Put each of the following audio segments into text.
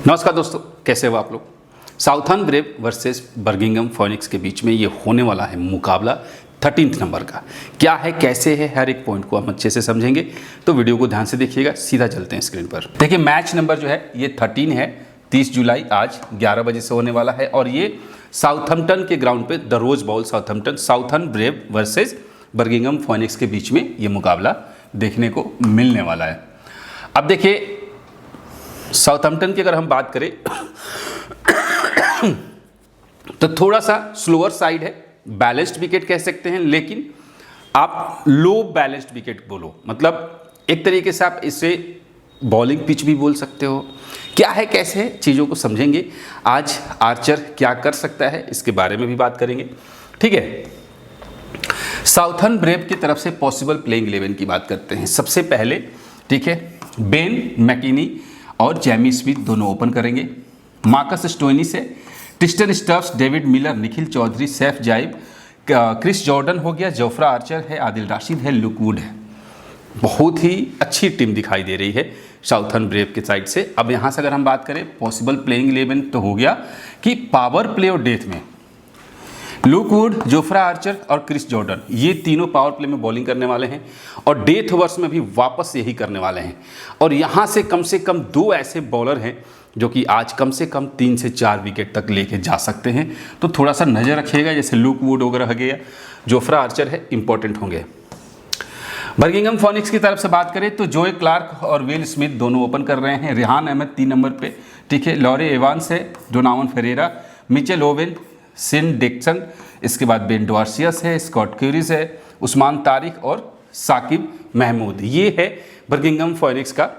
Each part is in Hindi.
नमस्कार दोस्तों, कैसे हो आप लोग। Southern Brave versus Birmingham Phoenix के बीच में ये होने वाला है मुकाबला 13th नंबर का। क्या है, कैसे है, हर एक पॉइंट को हम अच्छे से समझेंगे, तो वीडियो को ध्यान से देखिएगा। सीधा चलते हैं स्क्रीन पर। देखिए, मैच नंबर जो है ये 13 है। 30 जुलाई आज 11 बजे से होने वाला है और ये साउथम्पटन के ग्राउंड पे the Rose Bowl Southampton Southern Brave versus Birmingham Phoenix के बीच में ये मुकाबला देखने को मिलने वाला है। अब देखिए, साउथम्पटन की अगर हम बात करें तो थोड़ा सा स्लोअर साइड है, बैलेंस्ड विकेट कह सकते हैं, लेकिन आप लो बैलेंस्ड विकेट बोलो, मतलब एक तरीके से आप इसे बॉलिंग पिच भी बोल सकते हो। क्या है, कैसे है, चीज़ों को समझेंगे। आज आर्चर क्या कर सकता है इसके बारे में भी बात करेंगे, ठीक है। साउथर्न ब्रेव की तरफ से पॉसिबल प्लेइंग 11 की बात करते हैं। सबसे पहले, ठीक है, बेन मैकिनी और जेमी स्मिथ दोनों ओपन करेंगे। मार्कस स्टोइनिस है, Tristan Stubbs, David Miller, Nikhil Chaudhary, Saif Zaib, Chris Jordan हो गया, जोफ्रा आर्चर है, आदिल राशिद है, लुक वुड है। बहुत ही अच्छी टीम दिखाई दे रही है साउथर्न ब्रेव के साइड से। अब यहाँ से अगर हम बात करें पॉसिबल प्लेइंग 11 तो हो गया कि पावर प्ले और डेथ में लुक वुड, जोफ्रा आर्चर और क्रिस जॉर्डन, ये तीनों पावर प्ले में बॉलिंग करने वाले हैं और डेथ ओवर्स में भी वापस यही करने वाले हैं। और यहाँ से कम दो ऐसे बॉलर हैं जो कि आज कम से कम 3 से 4 विकेट तक लेके जा सकते हैं, तो थोड़ा सा नज़र रखिएगा। जैसे लुक वुड वगैरह गया, जोफ्रा आर्चर है, इंपॉर्टेंट होंगे। बर्मिंघम फोनिक्स की तरफ से बात करें तो जोए क्लार्क और विल स्मिथ दोनों ओपन कर रहे हैं। रेहान अहमद 3 नंबर पे, ठीक है, लॉरे एवांस है, डोनावन फेरेरा, मिचेल ओवेन, सिन डिक्सन, इसके बाद बेन डॉर्सियस है, स्कॉट क्यूरिस है, उस्मान तारिक और साकिब महमूद। ये है बर्मिंघम फोनिक्स का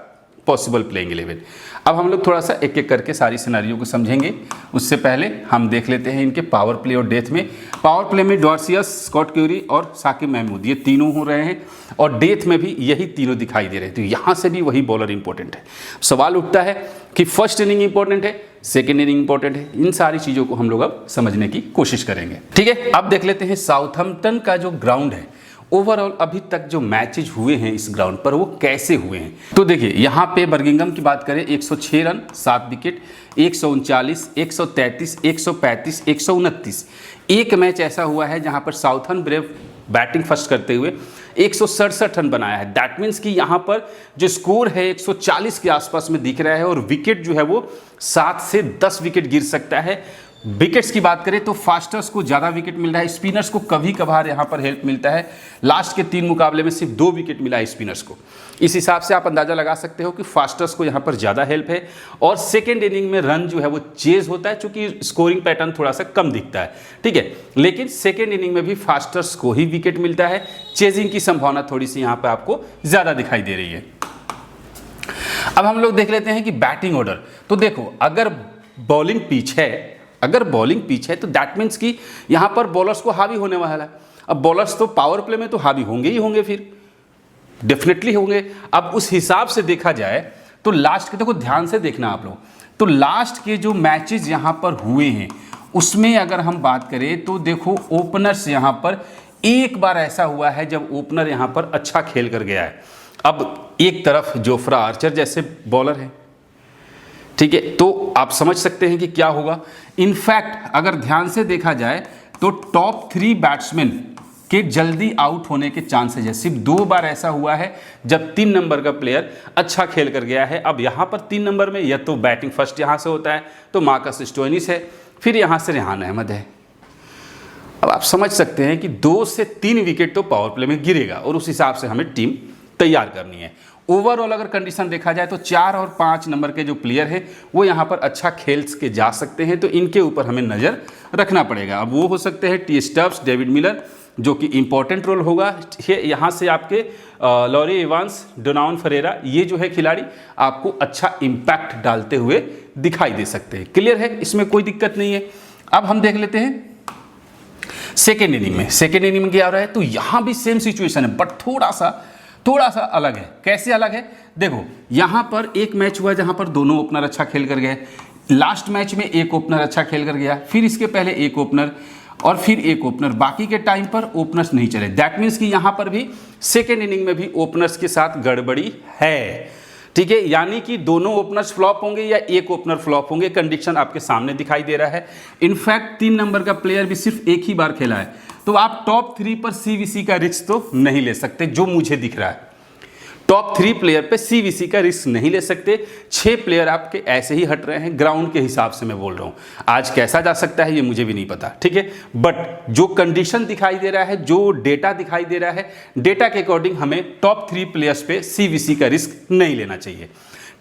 पॉसिबल प्लेइंग 11। अब हम लोग थोड़ा सा एक एक करके सारी सिनारियों को समझेंगे। उससे पहले हम देख लेते हैं इनके पावर प्ले और डेथ में। पावर प्ले में डॉर्सियस, स्कॉट क्यूरी और साकिब महमूद, ये तीनों हो रहे हैं और डेथ में भी यही तीनों दिखाई दे रहे हैं। तो यहाँ से भी वही बॉलर इंपॉर्टेंट है। सवाल उठता है कि फर्स्ट इनिंग इंपॉर्टेंट है, सेकेंड इनिंग इंपॉर्टेंट है। इन सारी चीज़ों को हम लोग अब समझने की कोशिश करेंगे, ठीक है। अब देख लेते हैं साउथम्पटन का जो ग्राउंड है, ओवरऑल अभी तक जो मैचेज हुए हैं इस ग्राउंड पर वो कैसे हुए हैं। तो देखिए, यहाँ पे बर्मिंघम की बात करें 106 रन, 7 विकेट, 139, 133, 135, 129। एक मैच ऐसा हुआ है जहाँ पर साउथर्न ब्रेव बैटिंग फर्स्ट करते हुए 167 रन बनाया है। दैट मीन्स कि यहाँ पर जो स्कोर है 140 के आसपास में दिख रहा है और विकेट जो है वो 7 से 10 विकेट गिर सकता है। विकेट्स की बात करें तो फास्टर्स को ज़्यादा विकेट मिल रहा है, स्पिनर्स को कभी कभार यहाँ पर हेल्प मिलता है। लास्ट के 3 मुकाबले में सिर्फ 2 विकेट मिला है स्पिनर्स को। इस हिसाब से आप अंदाज़ा लगा सकते हो कि फास्टर्स को यहाँ पर ज़्यादा हेल्प है। और सेकेंड इनिंग में रन जो है वो चेज होता है, चूँकि स्कोरिंग पैटर्न थोड़ा सा कम दिखता है, ठीक है। लेकिन सेकेंड इनिंग में भी फास्टर्स को ही विकेट मिलता है। चेजिंग की संभावना थोड़ी सी यहाँ पर आपको ज़्यादा दिखाई दे रही है। अब हम लोग देख लेते हैं कि बैटिंग ऑर्डर। तो देखो, अगर बॉलिंग पिच है तो दैट मीन्स कि यहाँ पर बॉलर्स को हावी होने वाला है। अब बॉलर्स तो पावर प्ले में तो हावी होंगे ही होंगे, फिर डेफिनेटली होंगे। अब उस हिसाब से देखा जाए तो लास्ट के, देखो ध्यान से देखना आप लोग, तो लास्ट के जो मैचेस यहाँ पर हुए हैं उसमें अगर हम बात करें तो देखो, ओपनर्स यहाँ पर एक बार ऐसा हुआ है जब ओपनर यहाँ पर अच्छा खेल कर गया है। अब एक तरफ जोफ्रा आर्चर जैसे बॉलर है, ठीक है, तो आप समझ सकते हैं कि क्या होगा। इनफैक्ट अगर ध्यान से देखा जाए तो टॉप 3 बैट्समैन के जल्दी आउट होने के चांसेस है। सिर्फ 2 बार ऐसा हुआ है जब 3 नंबर का प्लेयर अच्छा खेल कर गया है। अब यहाँ पर 3 नंबर में या तो बैटिंग फर्स्ट यहाँ से होता है तो मार्कस स्टोइनिस है, फिर यहाँ से रेहान अहमद है। अब आप समझ सकते हैं कि 2 से 3 विकेट तो पावर प्ले में गिरेगा और उस हिसाब से हमें टीम तैयार करनी है। ओवरऑल अगर कंडीशन देखा जाए तो 4 और 5 नंबर के जो प्लेयर हैं वो यहाँ पर अच्छा खेल के जा सकते हैं, तो इनके ऊपर हमें नज़र रखना पड़ेगा। अब वो हो सकते हैं टी स्टफ्स, डेविड मिलर, जो कि इंपॉर्टेंट रोल होगा। यहाँ से आपके लॉरे एवांस, डोनावन फेरेरा, ये जो है खिलाड़ी आपको अच्छा इम्पैक्ट डालते हुए दिखाई दे सकते हैं। क्लियर है, इसमें कोई दिक्कत नहीं है। अब हम देख लेते हैं सेकेंड इनिंग में क्या हो रहा है। तो यहाँ भी सेम सिचुएशन है, बट थोड़ा सा अलग है। कैसे अलग है, देखो, यहाँ पर एक मैच हुआ जहाँ पर दोनों ओपनर अच्छा खेल कर गए। लास्ट मैच में एक ओपनर अच्छा खेल कर गया, फिर इसके पहले एक ओपनर और फिर एक ओपनर, बाकी के टाइम पर ओपनर्स नहीं चले। दैट मीन्स कि यहाँ पर भी सेकेंड इनिंग में भी ओपनर्स के साथ गड़बड़ी है। ठीक है, यानी कि दोनों ओपनर्स फ्लॉप होंगे या एक ओपनर फ्लॉप होंगे, कंडीशन आपके सामने दिखाई दे रहा है। इनफैक्ट 3 नंबर का प्लेयर भी सिर्फ एक ही बार खेला है, तो आप टॉप 3 पर सीवीसी का रिस्क तो नहीं ले सकते, जो मुझे दिख रहा है। टॉप 3 प्लेयर पे सीवीसी का रिस्क नहीं ले सकते। 6 प्लेयर आपके ऐसे ही हट रहे हैं, ग्राउंड के हिसाब से मैं बोल रहा हूँ। आज कैसा जा सकता है ये मुझे भी नहीं पता, ठीक है, बट जो कंडीशन दिखाई दे रहा है, जो डेटा दिखाई दे रहा है, डेटा के अकॉर्डिंग हमें टॉप 3 प्लेयर्स पे सीवीसी का रिस्क नहीं लेना चाहिए।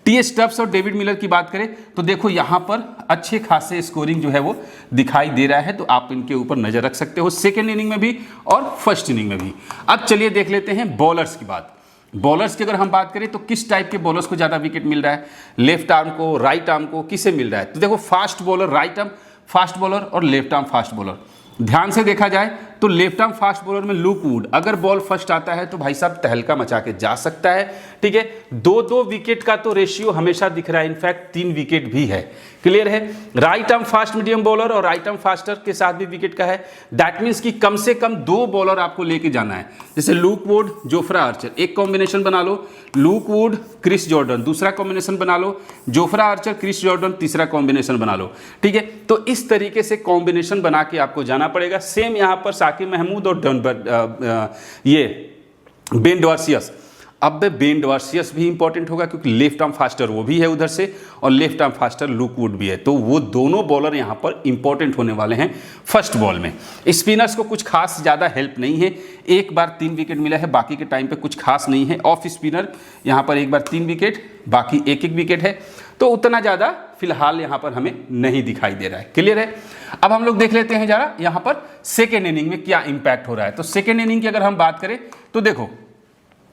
टी स्टब्स और डेविड मिलर की बात करें तो देखो यहाँ पर अच्छे खासे स्कोरिंग जो है वो दिखाई दे रहा है, तो आप इनके ऊपर नजर रख सकते हो, सेकेंड इनिंग में भी और फर्स्ट इनिंग में भी। अब चलिए देख लेते हैं बॉलर्स की बात। बॉलर्स की अगर हम बात करें तो किस टाइप के बॉलर्स को ज़्यादा विकेट मिल रहा है, लेफ्ट आर्म को, राइट आर्म को, किसे मिल रहा है? तो देखो fast bowler right arm fast bowler और लेफ्ट आर्म फास्ट बॉलर। ध्यान से देखा जाए तो लेफ्ट आर्म फास्ट बॉलर में लुक वुड अगर बॉल फर्स्ट आता है तो भाई साहब तहलका मचा के जा सकता है, ठीक है। 2-2 विकेट का तो रेशियो हमेशा दिख रहा है, इनफैक्ट 3 विकेट भी है, क्लियर है। Right arm fast medium bowler और राइट आर्म फास्टर के साथ भी विकेट का है, दैट मीन्स कि कम से कम 2 बॉलर आपको लेके जाना है। जैसे लुक वुड जोफ्रा आर्चर एक कॉम्बिनेशन बना लो, लुक वुड क्रिस जॉर्डन दूसरा कॉम्बिनेशन बना लो, जोफ्रा आर्चर क्रिस जॉर्डन तीसरा कॉम्बिनेशन बना लो, ठीक है। तो इस तरीके से कॉम्बिनेशन बना के आपको जाना पड़ेगा। सेम यहाँ पर साकिब महमूद और ये बेन डॉर्सियस। अब बेन डॉर्सियस भी इंपॉर्टेंट होगा क्योंकि लेफ्ट आर्म फास्टर वो भी है उधर से और left arm faster look would भी है, तो वो दोनों बॉलर यहाँ पर इंपॉर्टेंट होने वाले हैं फर्स्ट बॉल में। स्पिनर्स को कुछ खास ज़्यादा हेल्प नहीं है, एक बार 3 विकेट मिला है, बाकी के टाइम पे कुछ खास नहीं है। ऑफ स्पिनर यहाँ पर एक बार 3 विकेट, बाकी एक विकेट है, तो उतना ज़्यादा फिलहाल यहाँ पर हमें नहीं दिखाई दे रहा है, क्लियर है। अब हम लोग देख लेते हैं जरा यहाँ पर सेकेंड इनिंग में क्या इंपैक्ट हो रहा है। तो सेकेंड इनिंग की अगर हम बात करें तो देखो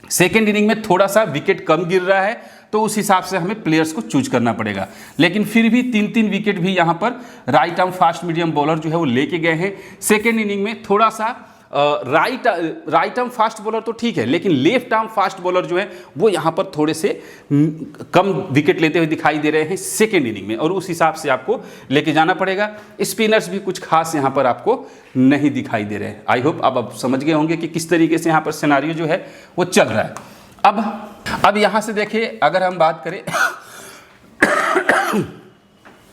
सेकेंड इनिंग में थोड़ा सा विकेट कम गिर रहा है, तो उस हिसाब से हमें प्लेयर्स को चूज करना पड़ेगा, लेकिन फिर भी 3-3 विकेट भी यहाँ पर right arm fast medium bowler जो है वो लेके गए हैं। सेकेंड इनिंग में थोड़ा सा राइट आर्म फास्ट बॉलर तो ठीक है, लेकिन लेफ्ट आर्म फास्ट बॉलर जो है वो यहाँ पर थोड़े से कम विकेट लेते हुए दिखाई दे रहे हैं सेकेंड इनिंग में, और उस हिसाब से आपको लेके जाना पड़ेगा। स्पिनर्स भी कुछ खास यहाँ पर आपको नहीं दिखाई दे रहे हैं। आई होप आप समझ गए होंगे कि किस तरीके से यहाँ पर सिनेरियो जो है वो चल रहा है। अब यहाँ से देखिए अगर हम बात करें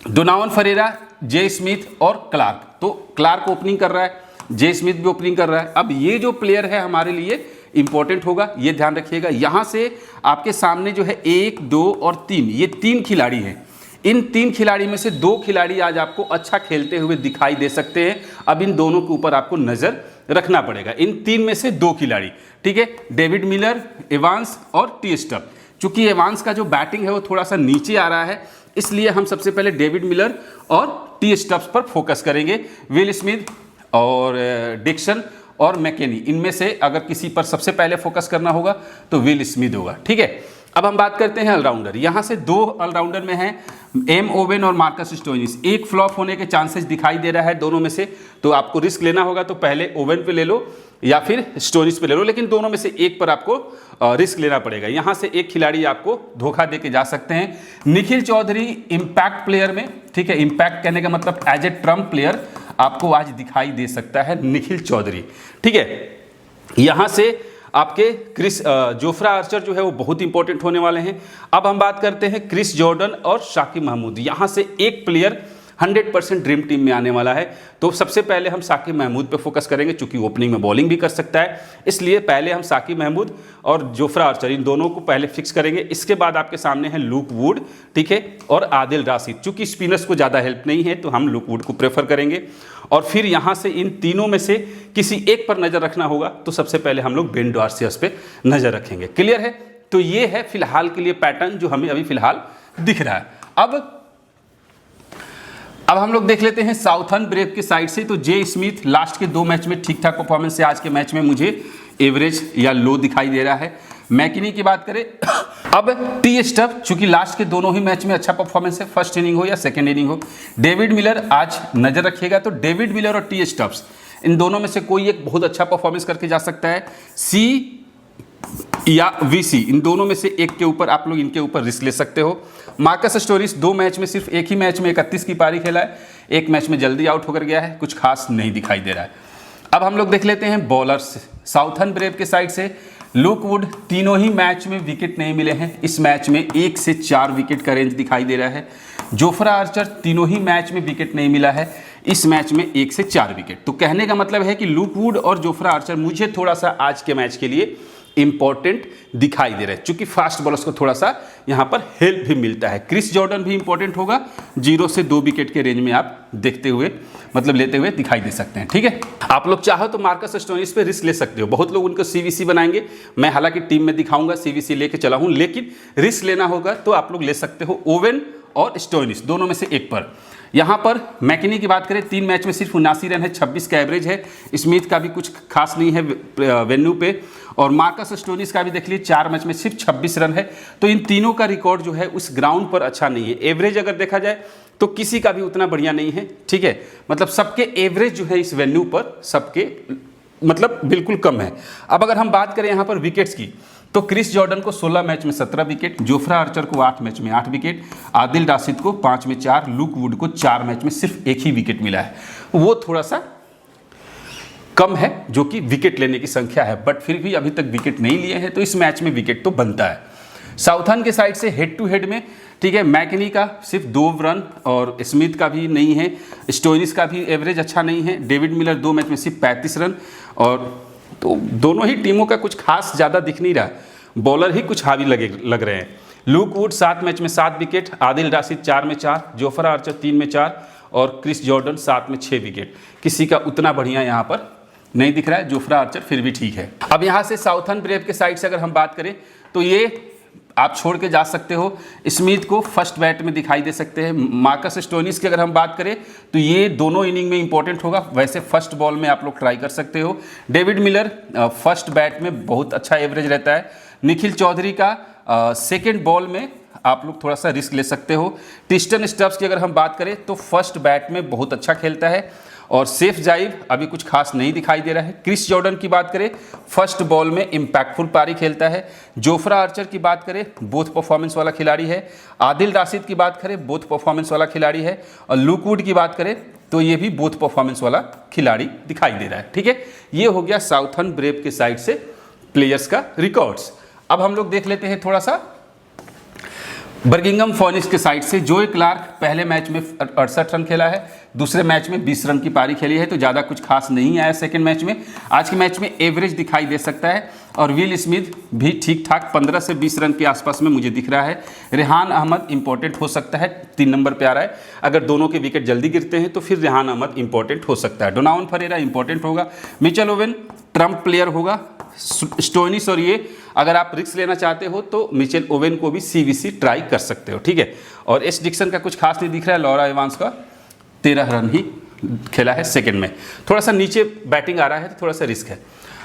डोनावन फरेरा, जे स्मिथ और क्लार्क, तो क्लार्क ओपनिंग कर रहा है, जे स्मिथ भी ओपनिंग कर रहा है। अब ये जो प्लेयर है हमारे लिए इंपॉर्टेंट होगा, ये ध्यान रखिएगा। यहां से आपके सामने जो है 1, 2 और 3, ये 3 खिलाड़ी हैं। इन 3 खिलाड़ी में से 2 खिलाड़ी आज आपको अच्छा खेलते हुए दिखाई दे सकते हैं। अब इन दोनों के ऊपर आपको नजर रखना पड़ेगा, इन 3 में से 2 खिलाड़ी, ठीक है। डेविड मिलर, एवांस और टी स्टब। चूंकि एवांस का जो बैटिंग है वो थोड़ा सा नीचे आ रहा है, इसलिए हम सबसे पहले डेविड मिलर और टी स्टब्स पर फोकस करेंगे। विल स्मिथ और डिक्सन और मैकेनी, इनमें से अगर किसी पर सबसे पहले फोकस करना होगा तो विल स्मिथ होगा, ठीक है। अब हम बात करते हैं ऑलराउंडर। यहां से 2 ऑलराउंडर में हैं एम ओवेन और मार्कस स्टोइनिस। एक फ्लॉप होने के चांसेस दिखाई दे रहा है दोनों में से, तो आपको रिस्क लेना होगा तो पहले ओवेन पे ले लो या फिर स्टोइनिस पे ले लो, लेकिन दोनों में से एक पर आपको रिस्क लेना पड़ेगा। यहां से एक खिलाड़ी आपको धोखा दे के जा सकते हैं। निखिल चौधरी इंपैक्ट प्लेयर में, ठीक है, इंपैक्ट कहने का मतलब एज ए ट्रम्प प्लेयर आपको आज दिखाई दे सकता है निखिल चौधरी, ठीक है। यहां से आपके क्रिस जोफ्रा आर्चर जो है वो बहुत इंपॉर्टेंट होने वाले हैं। अब हम बात करते हैं क्रिस जॉर्डन और साकिब महमूद। यहां से एक प्लेयर 100% ड्रीम टीम में आने वाला है, तो सबसे पहले हम साकिब महमूद पे फोकस करेंगे, चूंकि ओपनिंग में बॉलिंग भी कर सकता है, इसलिए पहले हम साकिब महमूद और जोफ्रा आर्चर इन दोनों को पहले फिक्स करेंगे। इसके बाद आपके सामने है लुक वुड, ठीक है, और आदिल राशिद। चूंकि स्पिनर्स को ज़्यादा हेल्प नहीं है तो हम लुक वुड को प्रेफर करेंगे, और फिर यहाँ से इन तीनों में से किसी एक पर नज़र रखना होगा, तो सबसे पहले हम लोग बेन डॉर्सियस पे नज़र रखेंगे, क्लियर है। तो ये है फिलहाल के लिए पैटर्न जो हमें अभी फिलहाल दिख रहा है। अब हम लोग देख लेते हैं साउथर्न ब्रेव की साइड से। तो जे स्मिथ लास्ट के 2 मैच में ठीक ठाक परफॉर्मेंस है, आज के मैच में मुझे एवरेज या लो दिखाई दे रहा है। मैकिनी की बात करें अब टी स्टब, चूंकि लास्ट के दोनों ही मैच में अच्छा परफॉर्मेंस है, फर्स्ट इनिंग हो या सेकेंड इनिंग हो। डेविड मिलर आज नजर रखिएगा, तो डेविड मिलर और टी स्टब्स इन दोनों में से कोई एक बहुत अच्छा परफॉर्मेंस करके जा सकता है। सी या वीसी, इन दोनों में से एक के ऊपर आप लोग इनके ऊपर रिस्क ले सकते हो। मार्कस स्टोइनिस 2 मैच में सिर्फ एक ही मैच में 31 की पारी खेला है, एक मैच में जल्दी आउट होकर गया है, कुछ खास नहीं दिखाई दे रहा है। अब हम लोग देख लेते हैं बॉलर्स। साउथर्न ब्रेव के साइड से लुक वुड तीनों ही मैच में विकेट नहीं मिले हैं, इस मैच में 1 से 4 विकेट का रेंज दिखाई दे रहा है। जोफ्रा आर्चर तीनों ही मैच में विकेट नहीं मिला है, इस मैच में 1 से 4 विकेट। तो कहने का मतलब है कि लुक वुड और जोफ्रा आर्चर मुझे थोड़ा सा आज के मैच के लिए इंपॉर्टेंट दिखाई दे रहा है, क्योंकि फास्ट बॉलर्स को थोड़ा सा यहां पर हेल्प भी मिलता है। क्रिस जॉर्डन भी इंपॉर्टेंट होगा, 0 से 2 विकेट के रेंज में आप देखते हुए मतलब लेते हुए दिखाई दे सकते हैं। ठीक है, आप लोग चाहो तो मार्कस स्टोइनिस पे रिस्क ले सकते हो। बहुत लोग उनको सीवीसी बनाएंगे, मैं हालांकि टीम में दिखाऊंगा सीवीसी लेके चला हूं, लेकिन रिस्क लेना होगा तो आप लोग ले सकते हो ओवेन और स्टोइनिस, दोनों में से एक पर। यहाँ पर मैकिनी की बात करें, 3 मैच में सिर्फ 79 रन है, 26 का एवरेज है। स्मिथ का भी कुछ खास नहीं है वेन्यू पे, और मार्कस स्टोइनिस का भी देख लीजिए 4 मैच में सिर्फ 26 रन है। तो इन तीनों का रिकॉर्ड जो है उस ग्राउंड पर अच्छा नहीं है। एवरेज अगर देखा जाए तो किसी का भी उतना बढ़िया नहीं है। ठीक है, मतलब सबके एवरेज जो है इस वेन्यू पर सबके मतलब बिल्कुल कम है। अब अगर हम बात करें यहाँ पर विकेट्स की, तो क्रिस जॉर्डन को 16 मैच में 17 विकेट, जोफ्रा आर्चर को 8 मैच में 8 विकेट, आदिल राशिद को 5 में 4, लुक वुड को 4 मैच में सिर्फ 1 ही विकेट मिला है। वो थोड़ा सा कम है जो कि विकेट लेने की संख्या है, बट फिर भी अभी तक विकेट नहीं लिए हैं, तो इस मैच में विकेट तो बनता है। साउथर्न के साइड से हेड टू हेड में, ठीक है, मैकिनी का सिर्फ 2 रन और स्मिथ का भी नहीं है, स्टोइनिस का भी एवरेज अच्छा नहीं है, डेविड मिलर 2 मैच में सिर्फ 35 रन, और तो दोनों ही टीमों का कुछ खास ज़्यादा दिख नहीं रहा, बॉलर ही कुछ हावी लग रहे हैं। लुक वुड 7 मैच में 7 विकेट, आदिल राशिद 4 में 4, जोफ्रा आर्चर 3 में 4 और क्रिस जॉर्डन 7 में 6 विकेट। किसी का उतना बढ़िया यहाँ पर नहीं दिख रहा है, जोफ्रा आर्चर फिर भी ठीक है। अब यहाँ से साउथर्न ब्रेव के साइड से अगर हम बात करें तो ये आप छोड़ के जा सकते हो, स्मिथ को फर्स्ट बैट में दिखाई दे सकते हैं। मार्कस स्टोइनिस की अगर हम बात करें तो ये दोनों इनिंग में इंपॉर्टेंट होगा, वैसे फर्स्ट बॉल में आप लोग ट्राई कर सकते हो। डेविड मिलर फर्स्ट बैट में बहुत अच्छा एवरेज रहता है। निखिल चौधरी का सेकेंड बॉल में आप लोग थोड़ा सा रिस्क ले सकते हो। टिस्टन स्टब्स की अगर हम बात करें तो फर्स्ट बैट में बहुत अच्छा खेलता है, और सेफ जाइव अभी कुछ खास नहीं दिखाई दे रहा है। क्रिस जॉर्डन की बात करें, फर्स्ट बॉल में इंपैक्टफुल पारी खेलता है। जोफ्रा आर्चर की बात करें, बोथ परफॉर्मेंस वाला खिलाड़ी है। आदिल राशिद की बात करें, बोथ परफॉर्मेंस वाला खिलाड़ी है। और लुक वुड की बात करें तो ये भी बोथ परफॉर्मेंस वाला खिलाड़ी दिखाई दे रहा है। ठीक है, ये हो गया साउथर्न ब्रेव के साइड से प्लेयर्स का रिकॉर्ड्स। अब हम लोग देख लेते हैं थोड़ा सा बर्मिंघम फोनिक्स के साइड से। जोए क्लार्क पहले मैच में 68 रन खेला है, दूसरे मैच में 20 रन की पारी खेली है, तो ज़्यादा कुछ खास नहीं आया सेकंड मैच में। आज के मैच में एवरेज दिखाई दे सकता है, और विल स्मिथ भी ठीक ठाक 15 से 20 रन के आसपास में मुझे दिख रहा है। रेहान अहमद इंपॉर्टेंट हो सकता है, 3 नंबर पे आ रहा है। अगर दोनों के विकेट जल्दी गिरते हैं तो फिर रेहान अहमद इंपॉर्टेंट हो सकता है। डोनाल्ड फरेरा इंपॉर्टेंट होगा। मिचेल ओवेन ट्रम्प प्लेयर होगा। स्टोइनिस और ये अगर आप रिस्क लेना चाहते हो तो मिचेल ओवेन को भी सीवीसी ट्राई कर सकते हो। ठीक है, और एस डिक्सन का कुछ खास नहीं दिख रहा है। लॉरा इवांस का 13 रन ही खेला है सेकंड में, थोड़ा सा नीचे बैटिंग आ रहा है तो थोड़ा सा रिस्क है।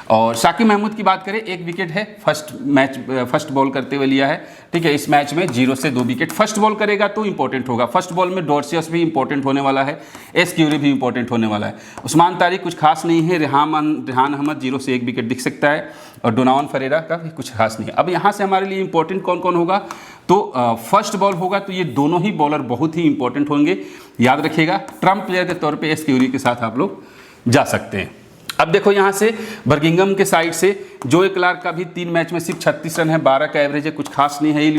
और शाकिब महमूद की बात करें, 1 विकेट है, फर्स्ट बॉल करते हुए लिया है। ठीक है, इस मैच में 0 से 2 विकेट। फर्स्ट बॉल करेगा तो इंपॉर्टेंट होगा। फर्स्ट बॉल में डॉर्सियस भी इंपॉर्टेंट होने वाला है, एस क्यूरी भी इंपॉर्टेंट होने वाला है। उस्मान तारिक कुछ खास नहीं है। रेहान अहमद 0 से 1 विकेट दिख सकता है, और डोनाल्ड फरेरा का भी कुछ खास नहीं है। अब यहाँ से हमारे लिए इंपॉर्टेंट कौन कौन होगा, तो फर्स्ट बॉल होगा तो ये दोनों ही बॉलर बहुत ही इंपॉर्टेंट होंगे, याद रखिएगा। ट्रम्प प्लेयर के तौर पर एस क्यूरी के साथ आप लोग जा सकते हैं। अब देखो यहाँ से बर्मिंघम के साइड से जोए क्लार्क का भी 3 मैच में सिर्फ 36 रन है, 12 का एवरेज है, कुछ खास नहीं है।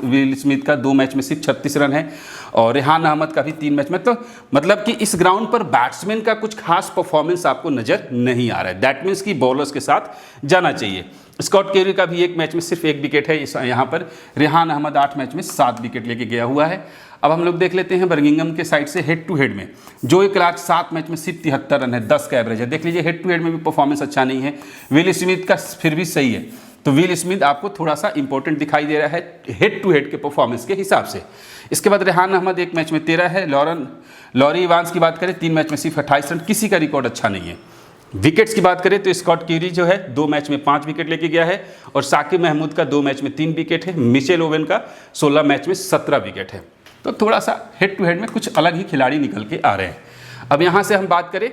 विल स्मिथ का 2 मैच में सिर्फ 36 रन है, और रेहान अहमद का भी 3 मैच में। तो मतलब कि इस ग्राउंड पर बैट्समैन का कुछ खास परफॉर्मेंस आपको नजर नहीं आ रहा है। दैट मीन्स कि बॉलर्स के साथ जाना चाहिए। स्कॉट केरी का भी 1 मैच में सिर्फ 1 विकेट है यहाँ पर। रेहान अहमद 8 मैच में 7 विकेट लेके गया हुआ है। अब हम लोग देख लेते हैं बर्मिंघम के साइड से हेड टू हेड में। जोए क्लार्क 7 मैच में सिर्फ 73 रन है, 10 का एवरेज है। देख लीजिए हेड टू हेड में भी परफॉर्मेंस अच्छा नहीं है। विल स्मिथ का फिर भी सही है, तो विल स्मिथ आपको थोड़ा सा इंपॉर्टेंट दिखाई दे रहा है हेड टू हेड के परफॉर्मेंस के हिसाब से। इसके बाद रेहान अहमद 1 मैच में 13 है। लॉरी इवांस की बात करें, 3 मैच में सिर्फ 28 रन, किसी का रिकॉर्ड अच्छा नहीं है। विकेट्स की बात करें तो स्कॉट केरी जो है 2 मैच में 5 विकेट लेके गया है, और शाकिब महमूद का 2 मैच में 3 विकेट है। मिचेल ओवेन का 16 मैच में 17 विकेट है। तो थोड़ा सा हेड टू हेड में कुछ अलग ही खिलाड़ी निकल के आ रहे हैं। अब यहाँ से हम बात करें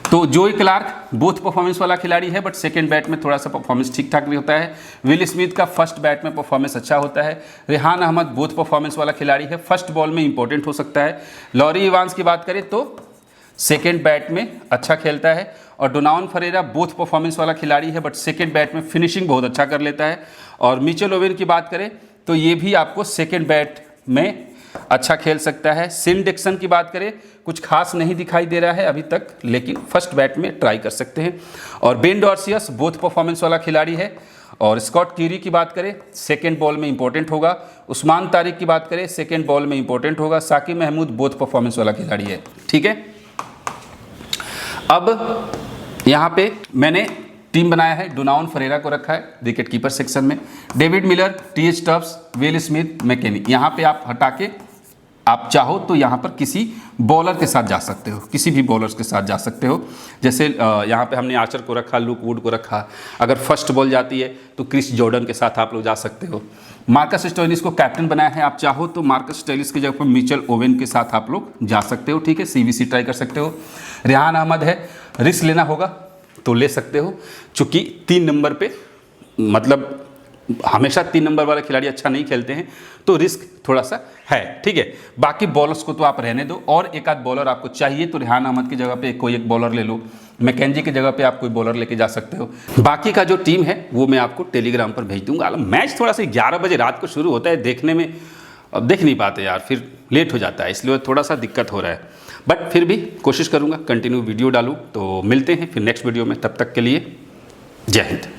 तो जोए क्लार्क बोथ परफॉर्मेंस वाला खिलाड़ी है, बट सेकंड बैट में थोड़ा सा परफॉर्मेंस ठीक ठाक भी होता है। विल स्मिथ का फर्स्ट बैट में परफॉर्मेंस अच्छा होता है। रेहान अहमद बोथ परफॉर्मेंस वाला खिलाड़ी है, फर्स्ट बॉल में इंपॉर्टेंट हो सकता है। लॉरी इवांस की बात करें तो सेकेंड बैट में अच्छा खेलता है। और डोनाल्ड फरेरा बोथ परफॉर्मेंस वाला खिलाड़ी है, बट सेकेंड बैट में फिनिशिंग बहुत अच्छा कर लेता है। और मिचेल ओवेन की बात करें तो ये भी आपको सेकेंड बैट में अच्छा खेल सकता है। सिन डिक्सन की बात करें, कुछ खास नहीं दिखाई दे रहा है अभी तक, लेकिन फर्स्ट बैट में ट्राई कर सकते हैं। और बेन डॉर्सियस बोथ परफॉर्मेंस वाला खिलाड़ी है। और स्कॉट क्यूरी की बात करें, सेकेंड बॉल में इंपॉर्टेंट होगा। उस्मान तारिक की बात करें, सेकेंड बॉल में इंपॉर्टेंट होगा। साकिब महमूद बोथ परफॉर्मेंस वाला खिलाड़ी है। ठीक है, अब यहाँ पे मैंने टीम बनाया है, डोनाल्ड फरेरा को रखा है विकेट कीपर सेक्शन में, David Miller, T H. Stubbs, Will Smith, McKinney. यहाँ पे आप हटा के आप चाहो तो यहाँ पर किसी बॉलर के साथ जा सकते हो, किसी भी बॉलर्स के साथ जा सकते हो। जैसे यहाँ पे हमने आर्चर को रखा, लुक वुड को रखा। अगर फर्स्ट बॉल जाती है तो क्रिस जॉर्डन के साथ आप लोग जा सकते हो। मार्कस स्टोइनिस को कैप्टन बनाया है, आप चाहो तो मार्कस स्टोइनिस की जगह पर मिचेल ओवेन के साथ आप लोग जा सकते हो। ठीक है, सीवीसी ट्राई कर सकते हो। रेहान अहमद है, रिस्क लेना होगा तो ले सकते हो, चूँकि 3 नंबर पे मतलब हमेशा 3 नंबर वाले खिलाड़ी अच्छा नहीं खेलते हैं, तो रिस्क थोड़ा सा है। ठीक है, बाकी बॉलर्स को तो आप रहने दो। और एक आध बॉलर आपको चाहिए तो रेहान अहमद की जगह पे कोई एक बॉलर ले लो, मैकेंजी की जगह पे आप कोई बॉलर लेके जा सकते हो। बाकी का जो टीम है वो मैं आपको टेलीग्राम पर भेज दूंगा। मैच थोड़ा सा 11 बजे रात को शुरू होता है, देखने में अब देख नहीं पाते यार, फिर लेट हो जाता है, इसलिए थोड़ा सा दिक्कत हो रहा है। बट फिर भी कोशिश करूँगा कंटिन्यू वीडियो डालूँ। तो मिलते हैं फिर नेक्स्ट वीडियो में, तब तक के लिए जय हिंद।